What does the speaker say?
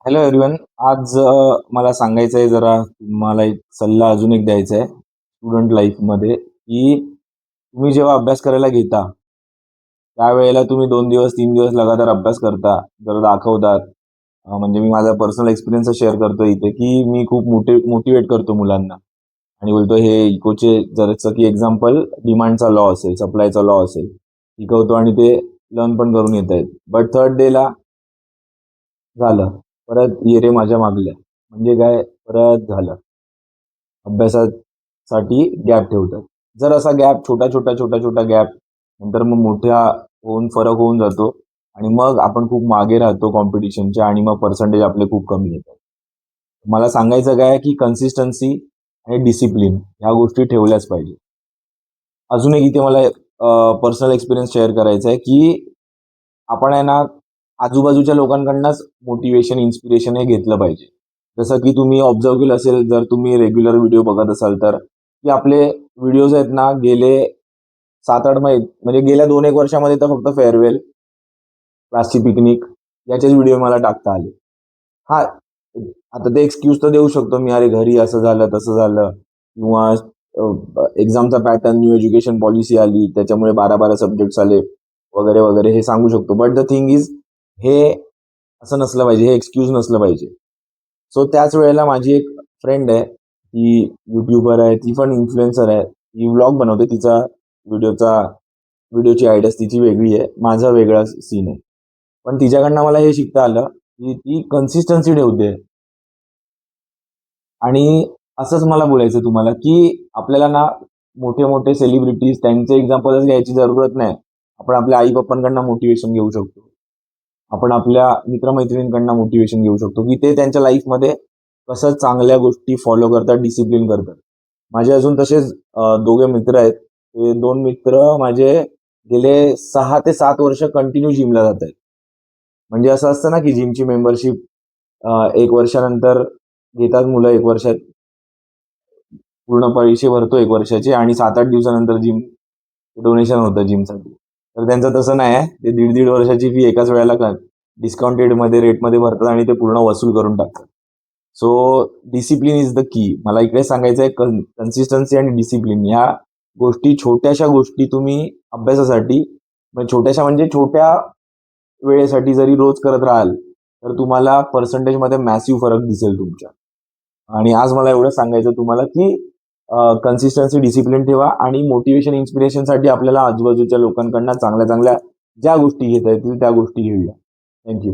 Hello everyone. आज मला सांगायचं आहे, जरा तुम्हाला एक सल्ला अजून एक द्यायचा आहे स्टुडंट लाईफमध्ये, की तुम्ही जेव्हा अभ्यास करायला घेता, त्यावेळेला तुम्ही 2 दिवस 3 दिवस लगातार अभ्यास करता, जर दाखवतात. म्हणजे मी माझा पर्सनल एक्सपिरियन्स शेअर करतो इथे, की मी खूप मोटिवेट करतो मुलांना आणि बोलतो हे इकोचे जसं की एक्झाम्पल डिमांडचा लॉ असेल, सप्लायचा लॉ असेल, शिकवतो आणि ते लर्न पण करून येत आहेत. बट थर्ड डेला झालं, परत ये रे माझ्या मागल्या. म्हणजे काय, परत झालं. अभ्यासासाठी गॅप ठेवतात. जर असा गॅप छोटा छोटा गॅप नंतर मग मोठा होऊन फरक होऊन जातो आणि मग आपण खूप मागे राहतो कॉम्पिटिशनच्या आणि मग पर्सेंटेज आपले खूप कमी येतात. मला सांगायचं काय, की कन्सिस्टन्सी आणि डिसिप्लिन ह्या गोष्टी ठेवल्याच पाहिजे. अजून एक इथे मला पर्सनल एक्सपिरियन्स शेअर करायचा आहे, की आपण आहे ना, आजूबाजूच्या लोकांकडनंच मोटिवेशन, इन्स्पिरेशन हे घेतलं पाहिजे. जसं की तुम्ही ऑब्झर्व्ह केलं असेल, जर तुम्ही रेग्युलर व्हिडिओ बघत असाल तर, की आपले व्हिडिओज आहेत ना, गेले 7-8 महिने म्हणजे गेल्या 2-1 वर्षामध्ये तर फक्त फेअरवेल, क्लासची पिकनिक याचेच व्हिडिओ मला टाकता आले. हां, आता ते एक्सक्यूज तर देऊ शकतो मी, "अरे घरी असं झालं, तसं झालं" किंवा एक्झामचा पॅटर्न, न्यू एज्युकेशन पॉलिसी आली, त्याच्यामुळे 12-12 सब्जेक्ट्स आले वगैरे हे सांगू शकतो. बट द थिंग इज, हे असं नसलं पाहिजे, हे एक्सक्यूज नसलं पाहिजे. सो त्याच वेळेला माझी एक फ्रेंड आहे, ती यूट्यूबर आहे, ती पण इन्फ्लुएन्सर आहे. ती व्लॉग बनवते. व्हिडिओचा व्हिडिओची आयडियाच तिची वेगळी आहे. माझा वेगळा सीन आहे. पण तिच्याकडनं मला हे शिकता आलं, की ती कन्सिस्टन्सी ठेवते. आणि असंच मला बोलायचं तुम्हाला, की आपल्याला ना मोठे-मोठे सेलिब्रिटीज त्यांचे एक्झाम्पलच घ्यायची जरूरत नाही. आपण आपल्या आई-बाबांकडनं मोटिव्हेशन घेऊ शकतो. आपण आपल्या मित्र-मैत्रिणींकडनं मोटिव्हेशन घेऊ शकतो, की ते त्यांच्या लाईफमध्ये कसं चांगल्या गोष्टी फॉलो करतात, डिसिप्लिन करतात. माझे अजून तसेच दोघे मित्र आहेत. ते 2 मित्र माझे गेले 6 ते 7 वर्ष कंटिन्यू जिमला जात आहेत. म्हणजे असं असतं ना, की जिमची मेंबरशिप 1 वर्षानंतर घेतात मुलं, 1 वर्षात पूर्ण पैसे भरतो 1 वर्षाचे आणि 7-8 दिवसानंतर जिम डोनेशन होतं जिमसाठी. तर त्यांचं तसं नाही आहे. ते दीड-दीड वर्षाची फी एकाच वेळेला डिस्काउंटेडमध्ये रेटमध्ये भरतात आणि ते पूर्ण वसूल करून टाकतात. So discipline is the key. मला इकडे सांगायचं आहे, कन्सिस्टन्सी आणि डिसिप्लिन ह्या गोष्टी, छोट्याशा गोष्टी तुम्ही अभ्यासासाठी, म्हणजे छोट्याशा म्हणजे छोट्या वेळेसाठी जरी रोज करत राहाल, तर तुम्हाला पर्सेंटेजमध्ये मॅसिव्ह फरक दिसेल तुमच्या. आणि आज मला एवढं सांगायचं तुम्हाला, की कन्सिस्टन्सी, डिसिप्लिन ठेवा आणि मोटिव्हेशन, इन्स्पिरेशनसाठी आपल्याला आजूबाजूच्या लोकांकडनं चांगल्या-चांगल्या ज्या गोष्टी घेता येतील त्या गोष्टी घेऊया. Thank you.